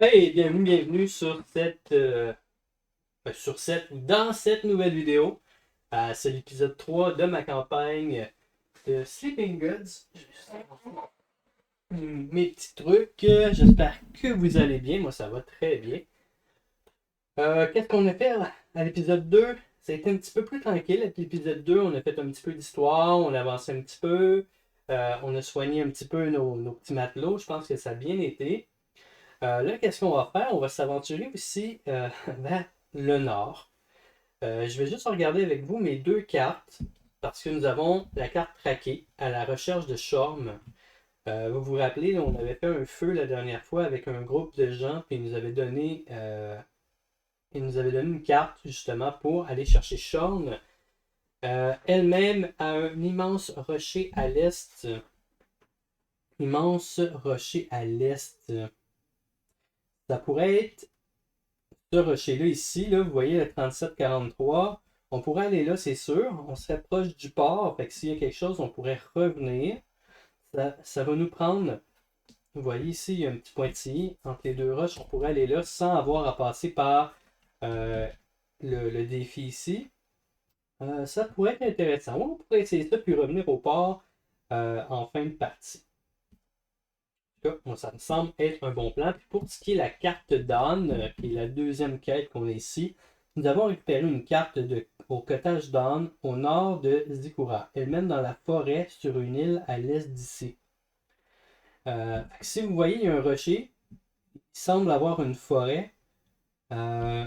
Hey, bienvenue sur dans cette nouvelle vidéo. C'est l'épisode 3 de ma campagne de Sleeping Goods. Mes petits trucs, j'espère que vous allez bien. Moi, ça va très bien. Qu'est-ce qu'on a fait à l'épisode 2? Ça a été un petit peu plus tranquille. À l'épisode 2, on a fait un petit peu d'histoire, on a avancé un petit peu, on a soigné un petit peu nos petits matelots. Je pense que ça a bien été. Là, qu'est-ce qu'on va faire? On va s'aventurer aussi vers le nord. Je vais juste regarder avec vous mes deux cartes parce que nous avons la carte traquée à la recherche de Shorm. Vous vous rappelez, on avait fait un feu la dernière fois avec un groupe de gens, puis ils nous avaient donné une carte justement pour aller chercher Shorm. Elle-même a un immense rocher à l'est. Immense rocher à l'est. Ça pourrait être ce rocher-là ici, là, vous voyez le 3743. On pourrait aller là, c'est sûr. On serait proche du port. Fait que s'il y a quelque chose, on pourrait revenir. Ça va nous prendre. Vous voyez ici, il y a un petit pointillé entre les deux roches. On pourrait aller là sans avoir à passer par euh, le défi ici. Ça pourrait être intéressant. Ouais, on pourrait essayer ça puis revenir au port en fin de partie. Moi, ça me semble être un bon plan. Puis pour ce qui est la carte d'âne, qui est la deuxième quête qu'on a ici, nous avons récupéré une carte au cottage d'âne au nord de Zikura. Elle mène dans la forêt sur une île à l'est d'ici. Si vous voyez, il y a un rocher. Il semble avoir une forêt. Euh,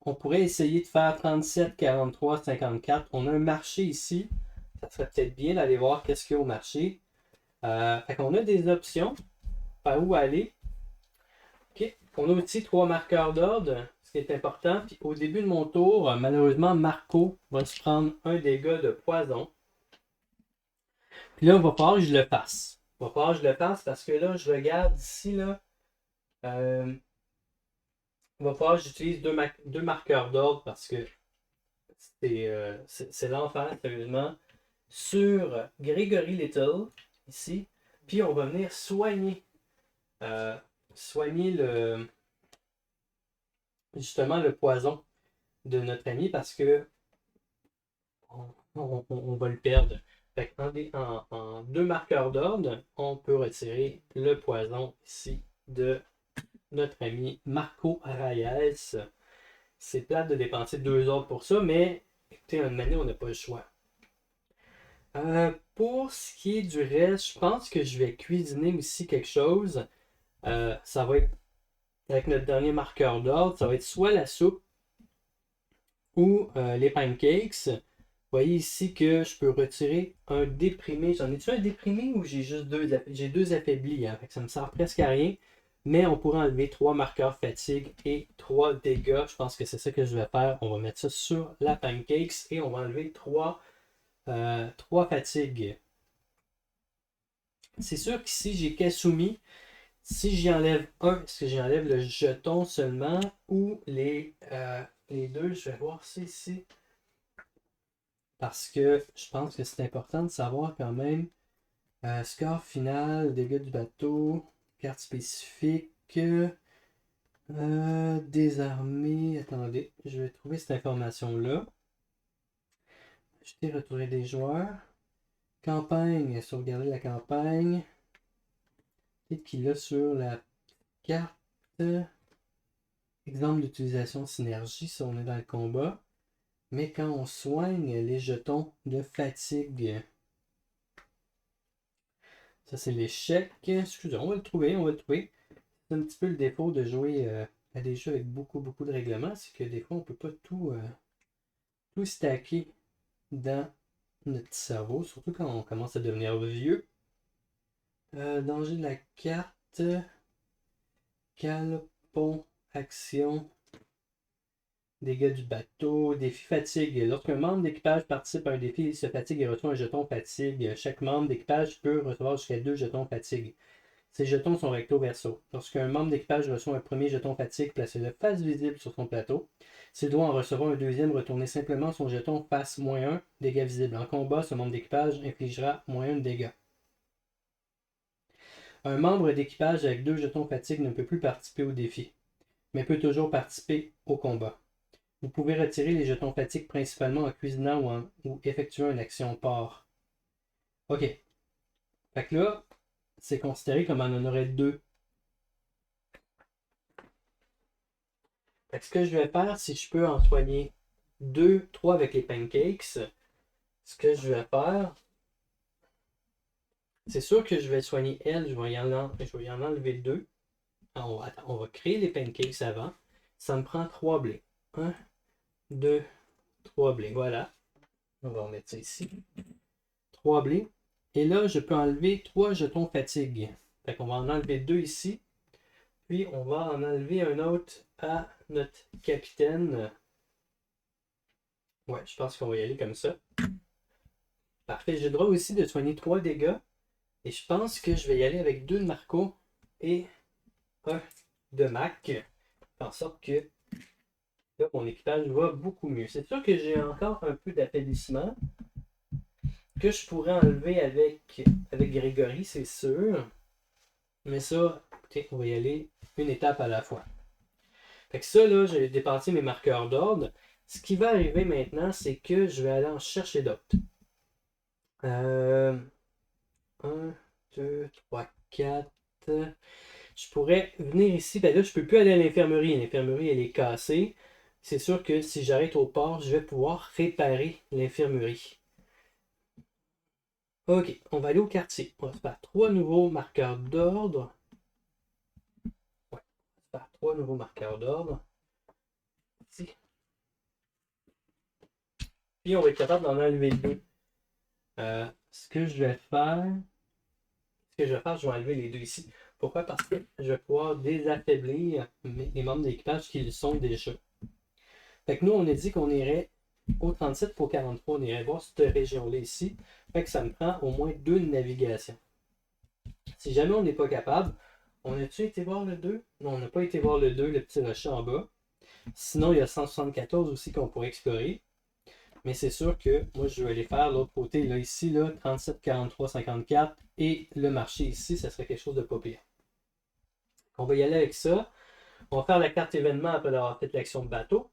on pourrait essayer de faire 37, 43, 54. On a un marché ici. Ça serait peut-être bien d'aller voir qu'est-ce qu'il y a au marché. Fait qu'on a des options par où aller. OK. On a aussi trois marqueurs d'ordre, ce qui est important. Puis au début de mon tour, malheureusement, Marco va se prendre un dégât de poison. Puis là, il va falloir que je le fasse. Il va falloir que je le fasse parce que là, je regarde ici, là. euh, il va falloir que j'utilise deux marqueurs d'ordre parce que c'est l'enfer, sérieusement. Sur Gregory Little, ici. Puis on va venir euh, soigner justement le poison de notre ami parce que on va le perdre. Fait en deux marqueurs d'ordre, on peut retirer le poison ici de notre ami Marco Reyes. C'est plate de dépenser 2 ordres pour ça, mais écoutez, une année, on n'a pas le choix. Pour ce qui est du reste, je pense que je vais cuisiner aussi quelque chose. Ça va être avec notre dernier marqueur d'ordre, ça va être soit la soupe ou les pancakes. Vous voyez ici que je peux retirer un déprimé. J'en ai-tu un déprimé ou j'ai deux affaiblis? Hein? Fait que ça me sert presque à rien. Mais on pourrait enlever 3 marqueurs fatigue et 3 dégâts. Je pense que c'est ça que je vais faire. On va mettre ça sur la pancakes et on va enlever 3 fatigues. C'est sûr qu'ici j'ai Kasumi. Si j'y enlève un, est-ce que j'enlève le jeton seulement ou les deux? Je vais voir ça ici. Parce que je pense que c'est important de savoir quand même. Score final, dégâts du bateau, carte spécifique, désarmé. Attendez, je vais trouver cette information-là. Jeter, retourner des joueurs. Campagne, sauvegarder la campagne. Peut-être qu'il a sur la carte. Exemple d'utilisation de synergie si on est dans le combat. Mais quand on soigne les jetons de fatigue, ça c'est l'échec. Excusez, on va le trouver, on va le trouver. C'est un petit peu le défaut de jouer à des jeux avec beaucoup, beaucoup de règlements, c'est que des fois on peut pas tout stacker dans notre cerveau, surtout quand on commence à devenir vieux. Danger de la carte, calpon, action, dégâts du bateau, défi fatigue. Lorsqu'un membre d'équipage participe à un défi, il se fatigue et reçoit un jeton fatigue. Chaque membre d'équipage peut recevoir jusqu'à 2 jetons fatigue. Ces jetons sont recto-verso. Lorsqu'un membre d'équipage reçoit un premier jeton fatigue, placez-le face visible sur son plateau. S'il doit en recevoir un deuxième, retournez simplement son jeton face -1, dégâts visibles. En combat, ce membre d'équipage infligera -1 de dégâts. Un membre d'équipage avec 2 jetons fatigue ne peut plus participer au défi, mais peut toujours participer au combat. Vous pouvez retirer les jetons fatigue principalement en cuisinant ou effectuant une action port. OK. Fait que là, c'est considéré comme on en aurait 2. Fait que ce que je vais faire, si je peux en soigner 2, 3 avec les pancakes, ce que je vais faire, c'est sûr que je vais soigner elle, je vais y en enlever 2. Alors, on va créer les pancakes avant. Ça me prend 3 blés. 1, 2, 3 blés. Voilà. On va remettre ça ici. 3 blés. Et là, je peux enlever 3 jetons fatigue. Fait qu'on va en enlever 2 ici. Puis, on va en enlever un autre à notre capitaine. Ouais, je pense qu'on va y aller comme ça. Parfait. J'ai le droit aussi de soigner 3 dégâts. Et je pense que je vais y aller avec 2 de Marco et 1 de Mac. Fait en sorte que là, mon équipage va beaucoup mieux. C'est sûr que j'ai encore un peu d'affaiblissement que je pourrais enlever avec Grégory, c'est sûr. Mais ça, écoutez, on va y aller une étape à la fois. Fait que ça, là, j'ai dépassé mes marqueurs d'ordre. Ce qui va arriver maintenant, c'est que je vais aller en chercher d'autres. 1, 2, 3, 4. Je pourrais venir ici. Ben là, je ne peux plus aller à l'infirmerie. L'infirmerie, elle est cassée. C'est sûr que si j'arrête au port, je vais pouvoir réparer l'infirmerie. Ok, on va aller au quartier. On va se faire 3 nouveaux marqueurs d'ordre. Ouais, on va se faire 3 nouveaux marqueurs d'ordre. Ici. Puis on va être capable d'en enlever 2. Ce que je vais faire, je vais enlever les 2 ici. Pourquoi? Parce que je vais pouvoir désaffaiblir les membres d'équipage qui le sont déjà. Fait que nous, on a dit qu'on irait au 37 pour 43, on irait voir cette région-là ici. Fait que ça me prend au moins 2 de navigation. Si jamais on n'est pas capable, on a-tu été voir le 2? Non, on n'a pas été voir le 2, le petit rocher en bas. Sinon, il y a 174 aussi qu'on pourrait explorer. Mais c'est sûr que moi, je vais aller faire l'autre côté, là, ici, là, 37, 43, 54. Et le marché ici, ça serait quelque chose de pas pire. On va y aller avec ça. On va faire la carte événement après avoir fait l'action de bateau.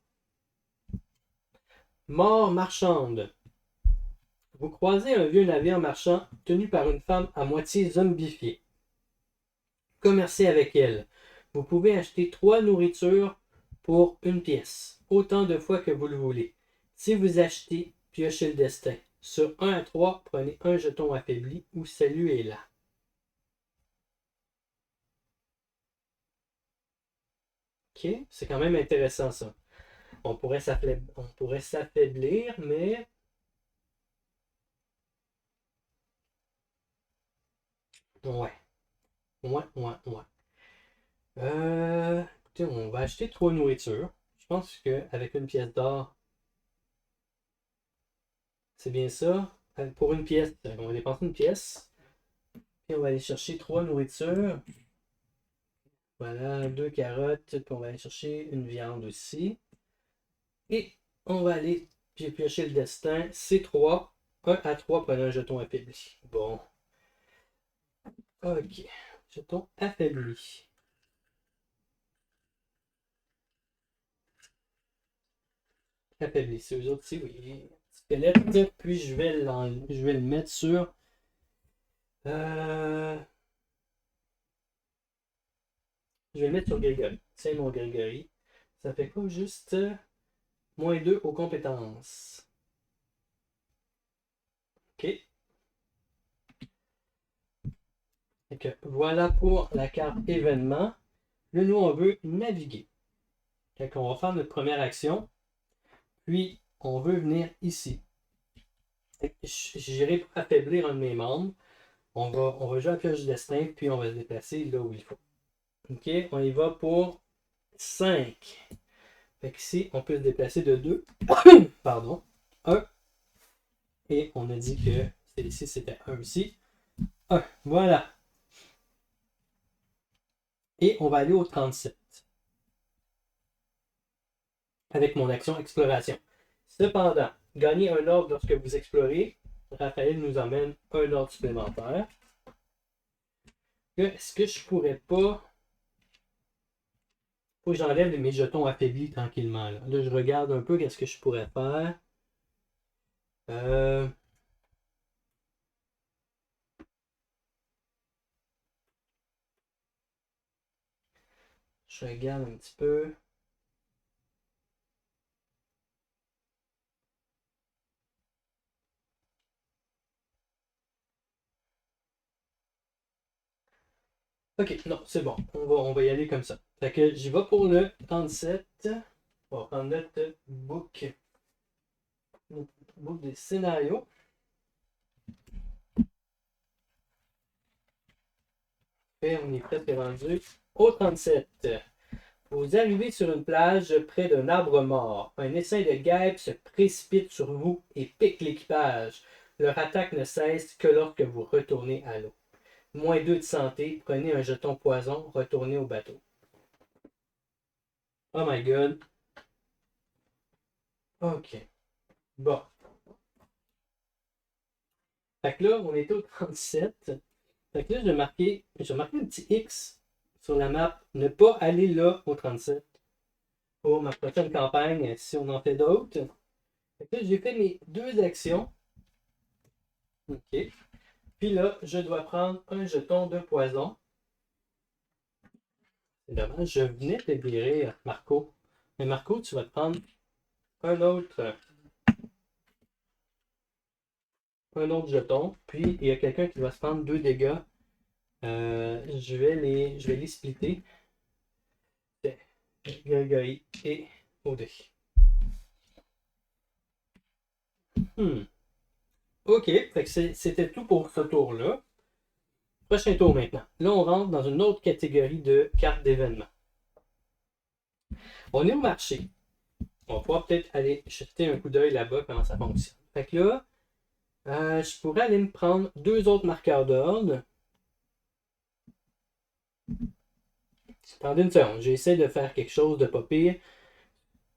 Mort marchande. Vous croisez un vieux navire marchand tenu par une femme à moitié zombifiée. Commercez avec elle. Vous pouvez acheter 3 nourritures pour 1 pièce, autant de fois que vous le voulez. Si vous achetez, piochez le destin. Sur 1 à 3, prenez un jeton affaibli ou salut est là. Ok, c'est quand même intéressant ça. On pourrait s'affaiblir, mais ouais. Écoutez, on va acheter 3 nourritures. Je pense qu'avec 1 pièce d'or, c'est bien ça. Pour 1 pièce, on va dépenser 1 pièce. Et on va aller chercher 3 nourritures. Voilà, 2 carottes. Puis on va aller chercher une viande aussi. Et on va aller piocher le destin. C'est 3. 1 à 3, prenez un jeton affaibli. Bon. Ok. Jeton affaibli. Affaibli. C'est eux autres ici, oui. Squelette. Puis je vais le mettre sur. Je vais le mettre sur Grégory. C'est mon Grégory. Ça fait quoi juste moins 2 aux compétences. OK. Et que voilà pour la carte événement. Là, nous, on veut naviguer. Fait qu'on va faire notre première action. Puis, on veut venir ici. J'irai pour affaiblir un de mes membres. On va jouer à pioche du destin, puis on va se déplacer là où il faut. OK, on y va pour 5. Fait qu'ici, on peut se déplacer de 2. Pardon. 1. Et on a dit que ici, c'était 1 aussi. 1. Voilà. Et on va aller au 37. Avec mon action exploration. Cependant, gagner un ordre lorsque vous explorez. Raphaël nous emmène un ordre supplémentaire. Est-ce que je pourrais pas. Faut que j'enlève mes jetons affaiblis tranquillement. Là, je regarde un peu qu'est-ce que je pourrais faire. Euh, je regarde un petit peu. Ok, non, c'est bon. On va y aller comme ça. Fait que j'y vais pour le 37. On va prendre notre book des scénarios. Et on est presque rendu au 37. Vous arrivez sur une plage près d'un arbre mort. Un essaim de guêpes se précipite sur vous et pique l'équipage. Leur attaque ne cesse que lorsque vous retournez à l'eau. -2 de santé, prenez un jeton poison, retournez au bateau. Oh my god. Ok. Bon. Fait que là, on est au 37. Fait que là, j'ai marqué un petit X sur la map. Ne pas aller là au 37 pour ma prochaine campagne si on en fait d'autres. Fait que là, j'ai fait mes 2 actions. OK. Puis là, je dois prendre un jeton de poison. C'est dommage, je venais de guérir Marco. Mais Marco, tu vas te prendre un autre, un autre jeton. Puis il y a quelqu'un qui va se prendre 2 dégâts. Je vais les splitter. Grégory et Odé. OK, fait que c'était tout pour ce tour-là. Prochain tour maintenant. Là, on rentre dans une autre catégorie de cartes d'événements. On est au marché. On va pouvoir peut-être aller jeter un coup d'œil là-bas comment ça fonctionne. Fait que là, je pourrais aller me prendre 2 autres marqueurs d'ordre. Attendez une seconde, j'essaie de faire quelque chose de pas pire.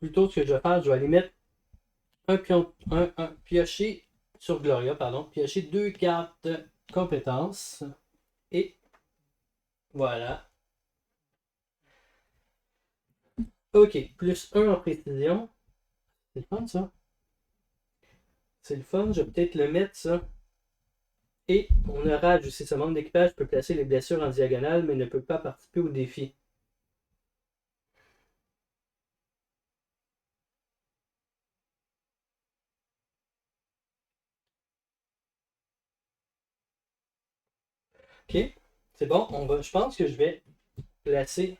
Plutôt, ce que je vais faire, je vais aller mettre un piocher sur Gloria, pardon, piocher 2 cartes compétences. Et voilà. OK, +1 en précision. C'est le fun, ça. C'est le fun, je vais peut-être le mettre, ça. Et on a rage aussi. Ce membre d'équipage peut placer les blessures en diagonale, mais ne peut pas participer au défi. OK, c'est bon. Je pense que je vais placer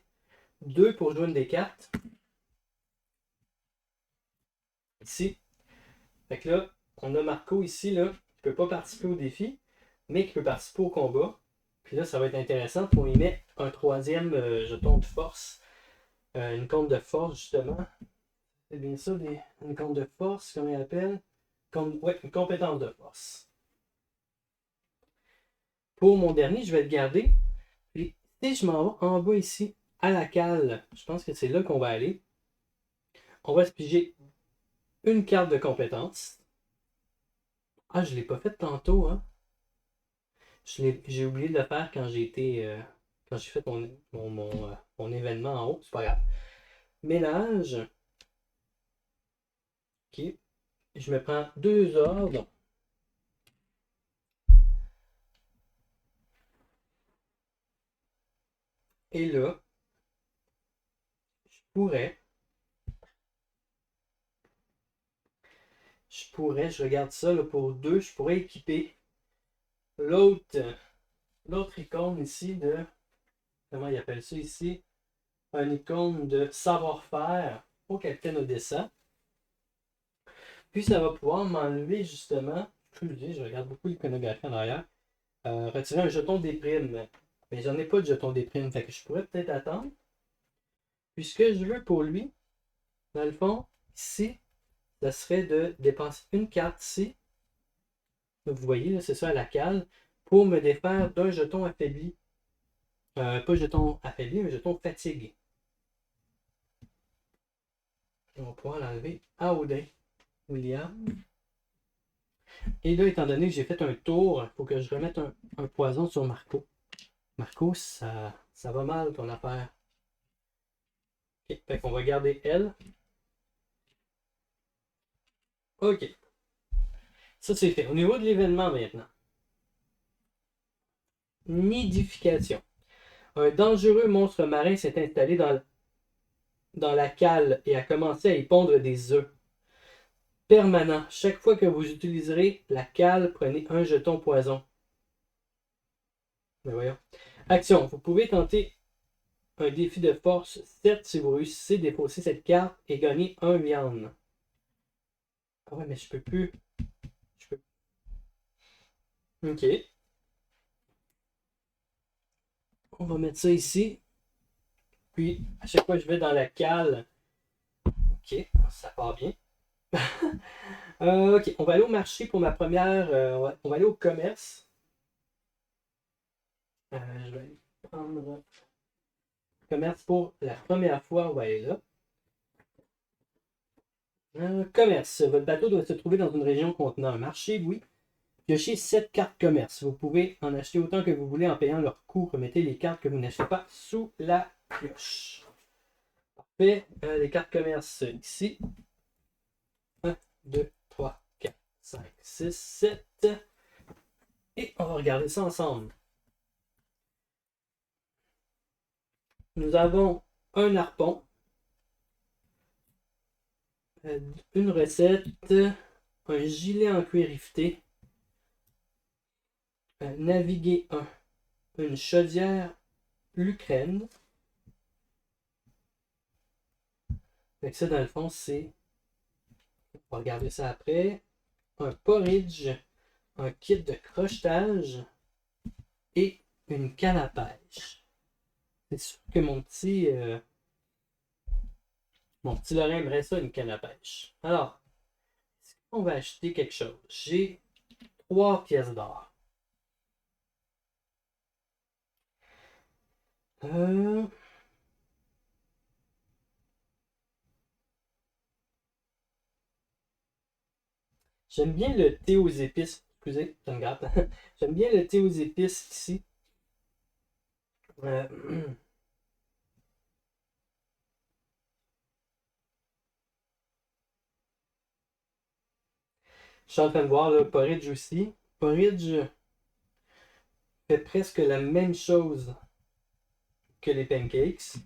2 pour jouer une des cartes. Ici. Fait que là, on a Marco ici, là, qui ne peut pas participer au défi, mais qui peut participer au combat. Puis là, ça va être intéressant pour y mettre un 3e jeton de force. Une compte de force, justement. C'est bien ça, une compte de force, comme il appelle. Ouais, une compétence de force. Pour mon dernier, je vais le garder. Puis, si je m'en vais en bas ici, à la cale, je pense que c'est là qu'on va aller. On va se piger une carte de compétence. Ah, je ne l'ai pas fait tantôt, hein. J'ai oublié de le faire quand quand j'ai fait mon événement en haut. C'est pas grave. Ménage. OK. Je me prends 2 ordres. Et là, je pourrais, je regarde ça là, pour 2, je pourrais équiper l'autre l'autre icône ici de, comment il appelle ça ici, un icône de savoir-faire au capitaine Odessa. Puis ça va pouvoir m'enlever justement, je regarde beaucoup l'iconographie en arrière, retirer un jeton des primes. Mais j'en ai pas de jeton des primes, fait que je pourrais peut-être attendre. Puis ce que je veux pour lui, dans le fond, ici, ça serait de dépenser une carte ici. Vous voyez, c'est ça à la cale, pour me défaire d'un jeton affaibli. Pas jeton affaibli, mais jeton fatigue. On va pouvoir l'enlever à Odin. William. Et là, étant donné que j'ai fait un tour, il faut que je remette un poison sur Marco. Marco, ça va mal ton affaire. Ok, fait qu'on va garder elle. Ok, ça c'est fait. Au niveau de l'événement maintenant. Nidification. Un dangereux monstre marin s'est installé dans la cale et a commencé à y pondre des œufs. Permanent. Chaque fois que vous utiliserez la cale, prenez un jeton poison. Mais voyons. Action. Vous pouvez tenter un défi de force. Certes, si vous réussissez, défausser cette carte et gagner un viande. Ah ouais, mais je peux plus. Je peux... Ok. On va mettre ça ici. Puis, à chaque fois que je vais dans la cale. Ok, ça part bien. Ok, on va aller au marché pour ma première. On va aller au commerce. Je vais aller prendre commerce pour la première fois. On va aller là. Commerce. Votre bateau doit se trouver dans une région contenant un marché, oui. Piochez 7 cartes commerce. Vous pouvez en acheter autant que vous voulez en payant leur coût. Remettez les cartes que vous n'achetez pas sous la pioche. Parfait. Les cartes commerce ici. 1, 2, 3, 4, 5, 6, 7. Et on va regarder ça ensemble. Nous avons un harpon, une recette, un gilet en cuir riveté, naviguer 1, une chaudière l'Ukraine. Fait que ça, dans le fond, c'est. On va regarder ça après. Un porridge, un kit de crochetage et une canne à pêche. C'est sûr que mon petit Lorrain aimerait ça, une canne à pêche. Alors, est-ce qu'on va acheter quelque chose? J'ai 3 pièces d'or. Euh, J'aime bien le thé aux épices. Excusez, ça me gratte. J'aime bien le thé aux épices ici. Euh, je suis en train de voir le porridge aussi. Porridge fait presque la même chose que les pancakes.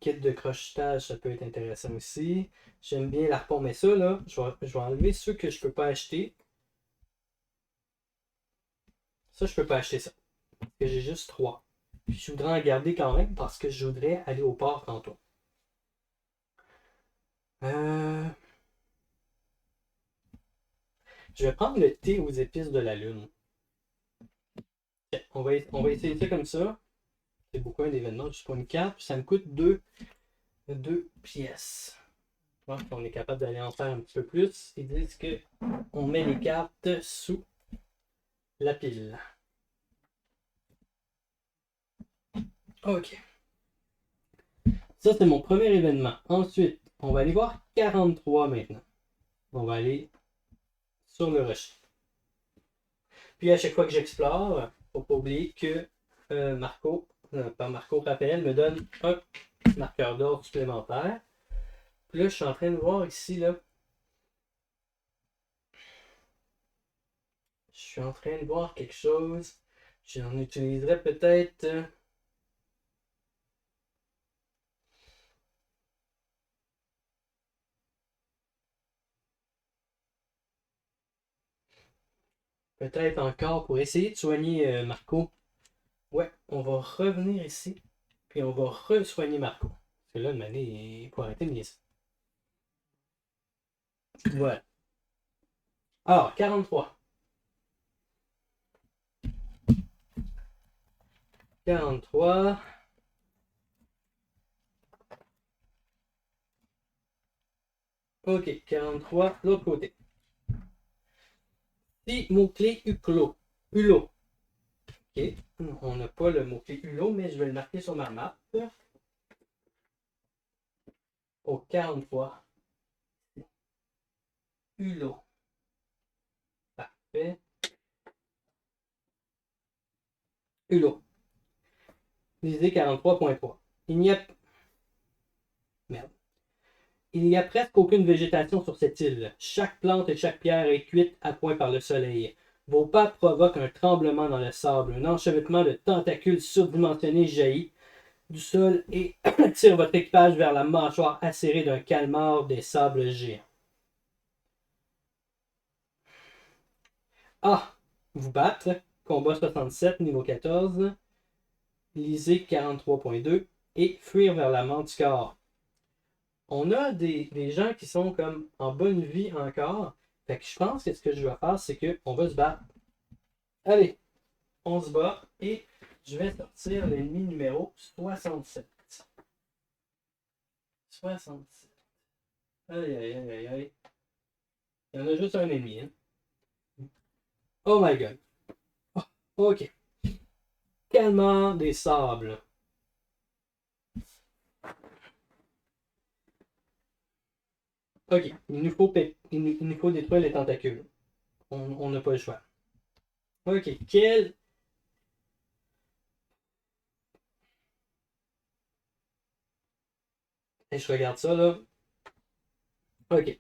Kit de crochetage, ça peut être intéressant aussi. J'aime bien l'arpon, mais ça, là, je vais enlever ceux que je peux pas acheter. Ça, je peux pas acheter ça. Parce que j'ai juste 3. Puis je voudrais en garder quand même parce que je voudrais aller au port tantôt. Euh, je vais prendre le thé aux épices de la lune. On va essayer ça comme ça. C'est beaucoup un événement, juste pour une carte. Puis ça me coûte 2 pièces. Je pense qu'on est capable d'aller en faire un petit peu plus. Ils disent que on met les cartes sous la pile. Ok. Ça, c'est mon premier événement. Ensuite, on va aller voir 43 maintenant. On va aller sur le rocher. Puis à chaque fois que j'explore, il ne faut pas oublier que Raphaël me donne un marqueur d'or supplémentaire. Puis là, je suis en train de voir ici, là. Je suis en train de voir quelque chose. J'en utiliserai peut-être encore pour essayer de soigner Marco. Ouais, on va revenir ici. Puis on va re-soigner Marco. Parce que là, le mané, il faut arrêter de niaiser. Voilà. Alors, 43. 43. Ok, 43, l'autre côté. Si mot-clé Huclos. Hulot. Ok, on n'a pas le mot-clé Hulot, mais je vais le marquer sur ma map. Au 43. Hulot. Parfait. Hulot. Lisez 43.3. Il n'y a... Merde. Il n'y a presque aucune végétation sur cette île. Chaque plante et chaque pierre est cuite à point par le soleil. Vos pas provoquent un tremblement dans le sable. Un enchevêtrement de tentacules surdimensionnés jaillit du sol et tire votre équipage vers la mâchoire acérée d'un calmar des sables géants. Ah! Vous battre. Combat 67, niveau 14. Lisez 43.2. Et fuir vers la manticore. On a des gens qui sont comme en bonne vie encore. Fait que je pense que ce que je vais faire, c'est qu'on va se battre. Allez, on se bat et je vais sortir l'ennemi numéro 67. 67. Aïe, aïe, aïe, aïe, aïe. Il y en a juste un ennemi. Hein? Oh my god. Oh, ok. Calmant des sables. Ok, il nous faut détruire les tentacules. On n'a pas le choix. Ok, quel... Et je regarde ça là. Ok.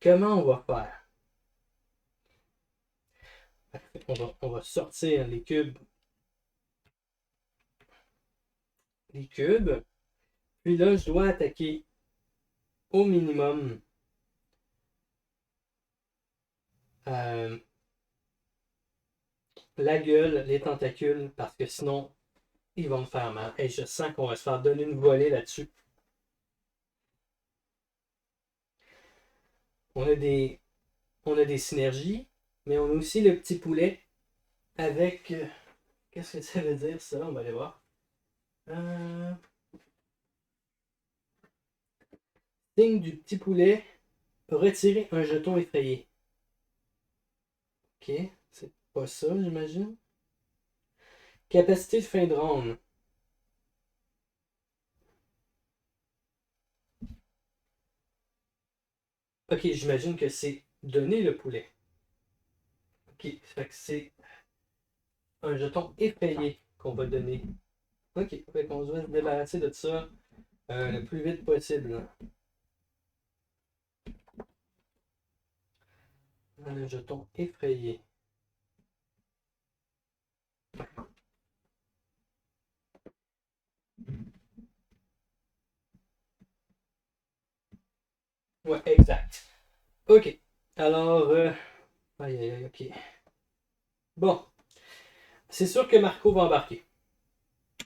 Comment on va faire? On va sortir les cubes. Les cubes. Puis là, je dois attaquer au minimum euh, la gueule, les tentacules, parce que sinon, ils vont me faire mal. Et je sens qu'on va se faire donner une volée là-dessus. On a des, on a des synergies, mais on a aussi le petit poulet avec... qu'est-ce que ça veut dire ça? On va aller voir. Signe du petit poulet. Retirer un jeton effrayé. Ok, c'est pas ça, j'imagine. Capacité de fin de ronde. Ok, j'imagine que c'est donner le poulet. Ok, fait que c'est un jeton effrayé qu'on va donner. Ok, fait qu'on doit se débarrasser de ça le plus vite possible. Un jeton effrayé. Ouais, exact. Ok. Alors, aïe aïe aïe, ok. Bon, c'est sûr que Marco va embarquer.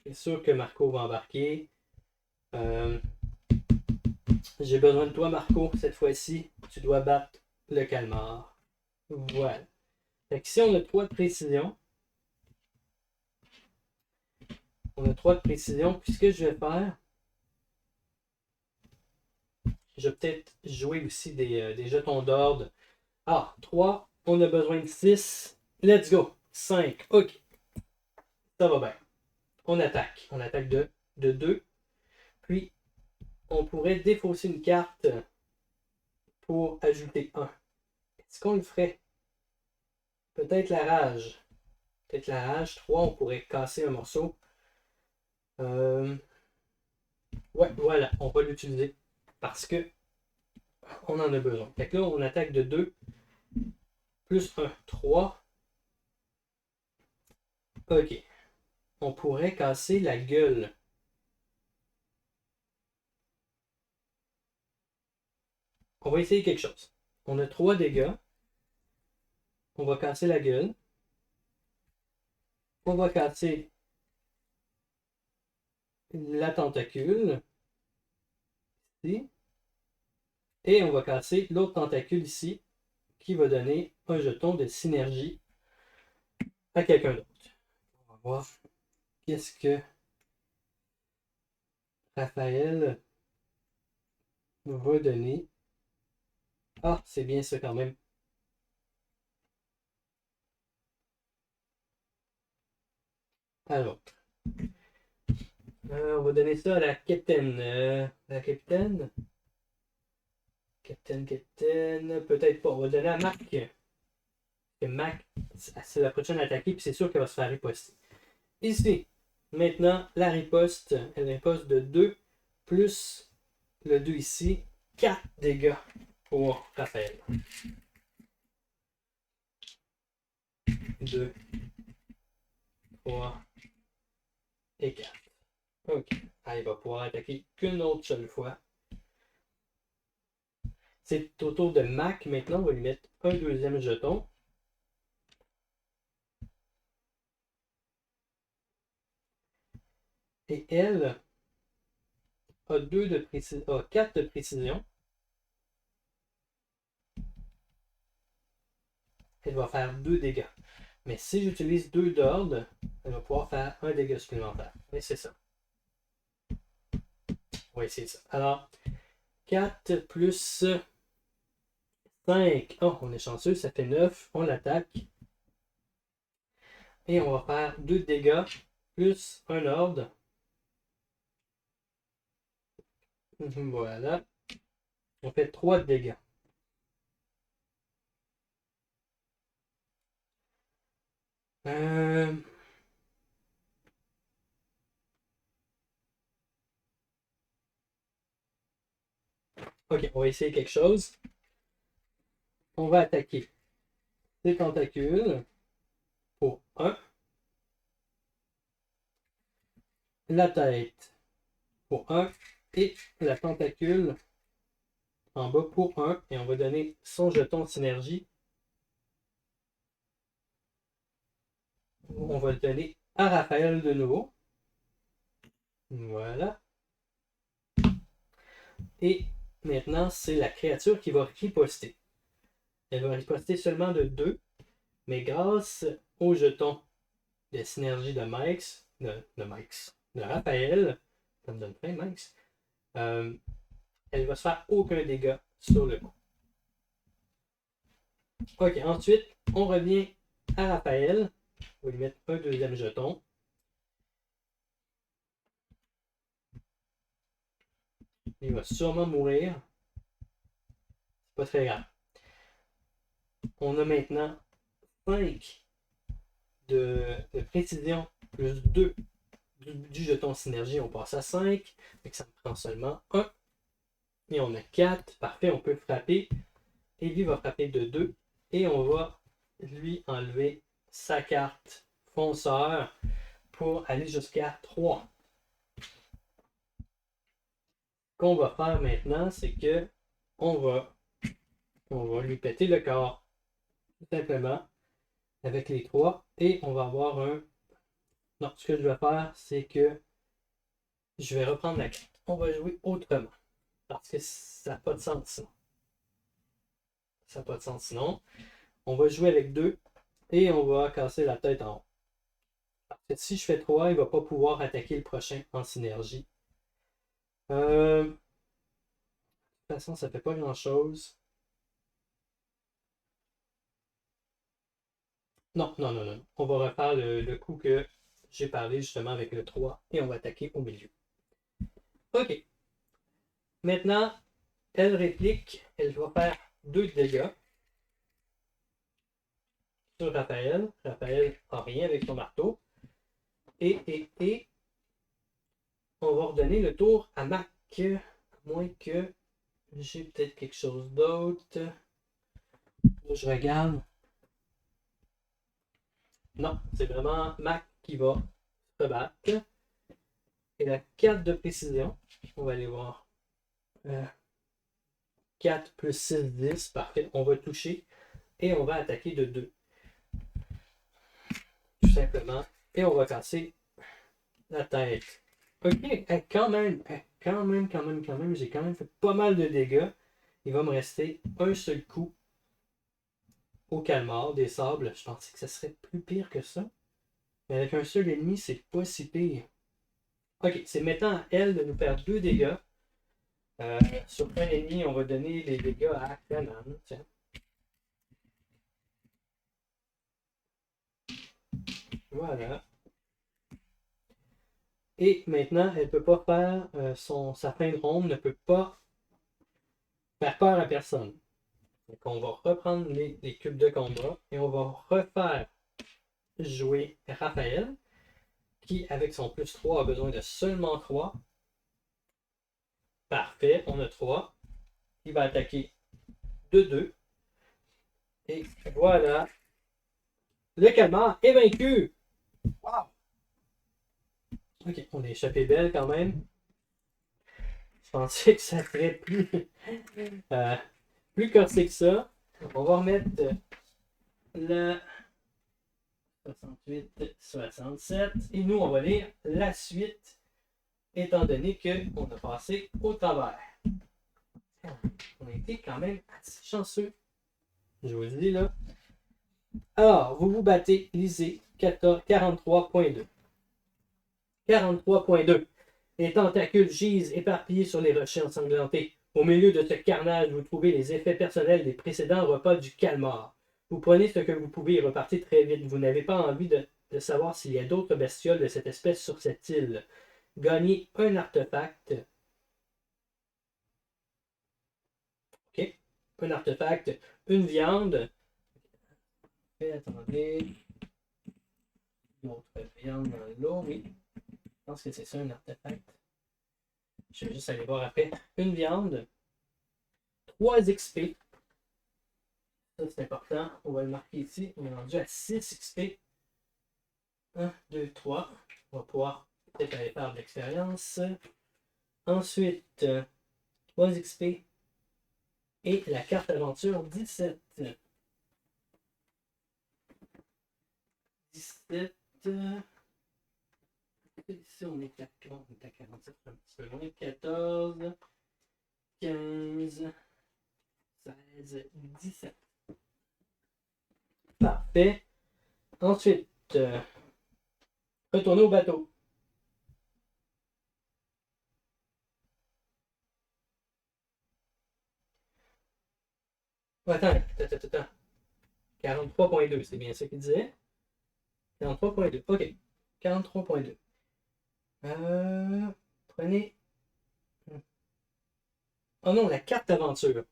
C'est sûr que Marco va embarquer. Euh, J'ai besoin de toi, Marco, cette fois-ci. Tu dois battre le calmar. Voilà. Fait que si on a 3 de précision, puis ce que je vais faire, je vais peut-être jouer aussi des jetons d'ordre. Ah, 3, on a besoin de 6. Let's go. 5, ok. Ça va bien. On attaque. On attaque de 2. Puis, on pourrait défausser une carte pour ajouter 1. Est-ce qu'on le ferait? Peut-être la rage. Peut-être la rage. 3, on pourrait casser un morceau. Ouais, voilà, on va l'utiliser. Parce que on en a besoin. Fait que là, on attaque de 2. Plus 1, 3. Ok. On pourrait casser la gueule. On va essayer quelque chose. On a 3 dégâts. On va casser la gueule. On va casser la tentacule. Ici. Et on va casser l'autre tentacule ici. Qui va donner un jeton de synergie à quelqu'un d'autre. On va voir qu'est-ce que Raphaël va donner. Ah, c'est bien ça quand même. Alors, on va donner ça à la capitaine. La capitaine. Capitaine. Peut-être pas. On va donner à Mac. Que Mac, c'est la prochaine attaquée, puis c'est sûr qu'elle va se faire riposter. Ici, maintenant, la riposte, elle riposte de 2 plus le 2 ici, 4 dégâts pour Raphaël. 2, 3 et 4. Ok. Elle va pouvoir attaquer qu'une autre seule fois. C'est au tour de Mac. Maintenant, on va lui mettre un deuxième jeton. Et elle a, 4 de précision. Elle va faire 2 dégâts. Mais si j'utilise 2 d'ordre, elle va pouvoir faire un dégât supplémentaire. Et c'est ça. On va essayer ça. Alors, 4 plus 5. Oh, on est chanceux, ça fait 9. On l'attaque. Et on va faire 2 dégâts plus un ordre. Voilà. On fait 3 dégâts. Ok, on va essayer quelque chose. On va attaquer les tentacules pour 1. La tête pour 1. Et la tentacule en bas pour 1. Et on va donner son jeton de synergie. On va le donner à Raphaël de nouveau. Voilà. Et maintenant, c'est la créature qui va riposter. Elle va riposter seulement de 2. Mais grâce au jeton de synergie de de Raphaël, ça me donne plein Max, elle va se faire aucun dégât sur le coup. Ok, ensuite, on revient à Raphaël. On va lui mettre un deuxième jeton. Il va sûrement mourir. C'est pas très grave. On a maintenant 5 de précision plus 2 du jeton synergie. On passe à 5. Donc ça me prend seulement 1. Et on a 4. Parfait, on peut frapper. Et lui va frapper de 2. Et on va lui enlever sa carte fonceur pour aller jusqu'à 3. Ce qu'on va faire maintenant, c'est que on va lui péter le corps. Tout simplement. Avec les 3. Et on va avoir un. Non, ce que je vais faire, c'est que je vais reprendre la carte. On va jouer autrement. Parce que ça n'a pas de sens sinon. Ça n'a pas de sens sinon. On va jouer avec 2. Et on va casser la tête en haut. Parce que si je fais 3, il ne va pas pouvoir attaquer le prochain en synergie. De toute façon, ça ne fait pas grand chose. Non, non, non, non. On va refaire le coup que j'ai parlé justement avec le 3 et on va attaquer au milieu. Ok. Maintenant, elle réplique. Elle va faire 2 dégâts sur Raphaël. Raphaël n'a rien avec son marteau. Et on va redonner le tour à Mac. À moins que j'ai peut-être quelque chose d'autre. Là, je regarde. Non, c'est vraiment Mac qui va se battre. Et la 4 de précision. On va aller voir. 4 plus 6, 10. Parfait. On va toucher. Et on va attaquer de 2. Tout simplement. Et on va casser la tête. Ok, quand même, j'ai quand même fait pas mal de dégâts. Il va me rester un seul coup au calmar des sables. Je pensais que ça serait plus pire que ça. Mais avec un seul ennemi, c'est pas si pire. Ok, c'est maintenant à elle de nous faire 2 dégâts. Sur un ennemi, on va donner les dégâts à Kanan. Tiens. Voilà. Et maintenant, elle ne peut pas faire sa fin de ronde, ne peut pas faire peur à personne. Donc on va reprendre les cubes de combat et on va refaire jouer Raphaël. qui, avec son plus 3, a besoin de seulement 3. Parfait, on a 3. Il va attaquer de 2. Et voilà. Le calmar est vaincu. Wow! Ok, on a échappé belle quand même. Je pensais que ça serait plus corsé que ça. On va remettre le 68, 67. Et nous, on va lire la suite, étant donné qu'on a passé au travers. On a été quand même assez chanceux. Je vous le dis là. Alors, vous vous battez, lisez 43.2. 43.2. Les tentacules gisent éparpillés sur les rochers ensanglantés. Au milieu de ce carnage, vous trouvez les effets personnels des précédents repas du calmar. Vous prenez ce que vous pouvez et repartez très vite. Vous n'avez pas envie de savoir s'il y a d'autres bestioles de cette espèce sur cette île. Gagnez un artefact. OK. Un artefact, une viande. Attendez. Une autre viande dans l'eau, oui. Je pense que c'est ça, un artefact. Je vais juste aller voir après. Une viande. 3 XP. Ça, c'est important. On va le marquer ici. On est rendu à 6 XP. 1, 2, 3. On va pouvoir peut-être aller faire de l'expérience. Ensuite, 3 XP. Et la carte aventure 17. 17. Ici, on est à 47, un petit peu loin. 14. 15. 16. 17. Parfait. Ensuite, retournez au bateau. Attends. 43.2, c'est bien ça qu'il disait. 43.2, ok. 43.2. Prenez. Oh non, la carte aventure.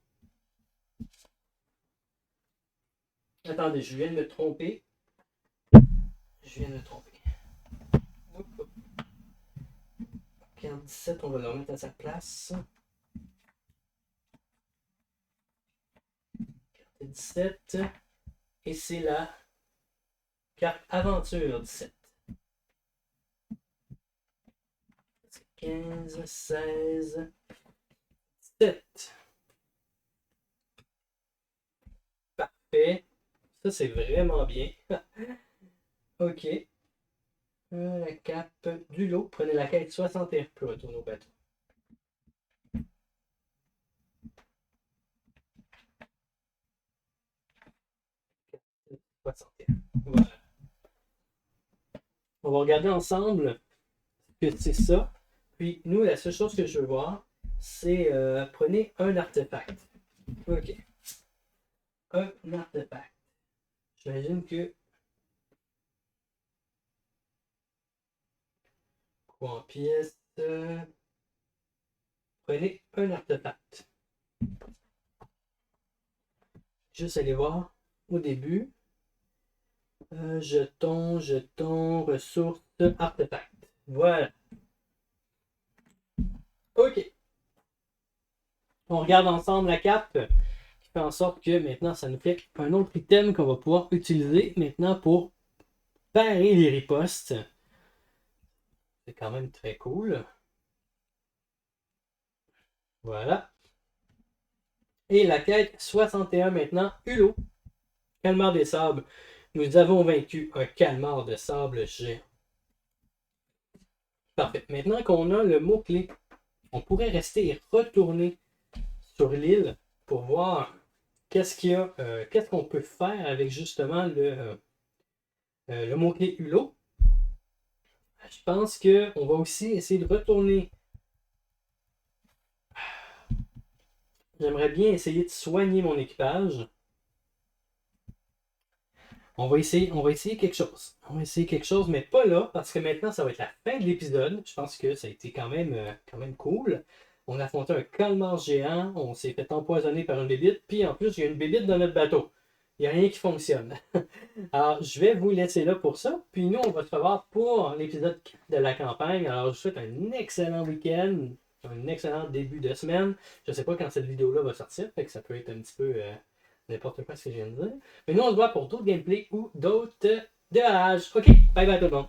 Attendez, je viens de me tromper. Hop, hop. 47, on va le remettre à sa place. Carte 17. Et c'est la carte aventure 17. 15, 16, 17. Parfait. Ça, c'est vraiment bien. Ok. La cape du lot. Prenez la quête 61 pour retourner au bateau. Voilà. On va regarder ensemble que c'est ça. Puis nous, la seule chose que je veux voir, c'est prenez un artefact. Ok. Un artefact. J'imagine que. Quoi en pièces? Prenez un artefact. Juste aller voir au début. Jetons, ressources, artefact. Voilà. Ok. On regarde ensemble la cape qui fait en sorte que maintenant ça nous fait un autre item qu'on va pouvoir utiliser maintenant pour parer les ripostes. C'est quand même très cool. Voilà. Et la quête 61 maintenant, Hulot. Calmar des sables. Nous avons vaincu un calmar de sable géant. Parfait. Maintenant qu'on a le mot-clé, on pourrait rester et retourner sur l'île pour voir qu'est-ce qu'on peut faire avec justement le mot-clé Hulot. Je pense qu'on va aussi essayer de retourner. J'aimerais bien essayer de soigner mon équipage. On va essayer quelque chose. On va essayer quelque chose, mais pas là, parce que maintenant, ça va être la fin de l'épisode. Je pense que ça a été quand même cool. On a affronté un calmar géant, on s'est fait empoisonner par une bébite, puis en plus, il y a une bébite dans notre bateau. Il n'y a rien qui fonctionne. Alors, je vais vous laisser là pour ça. Puis nous, on va se revoir pour l'épisode de la campagne. Alors, je vous souhaite un excellent week-end, un excellent début de semaine. Je ne sais pas quand cette vidéo-là va sortir, fait que ça peut être un petit peu n'importe quoi ce que je viens de dire. Mais nous, on se voit pour d'autres gameplays ou d'autres dérallages. Ok, bye bye tout le monde.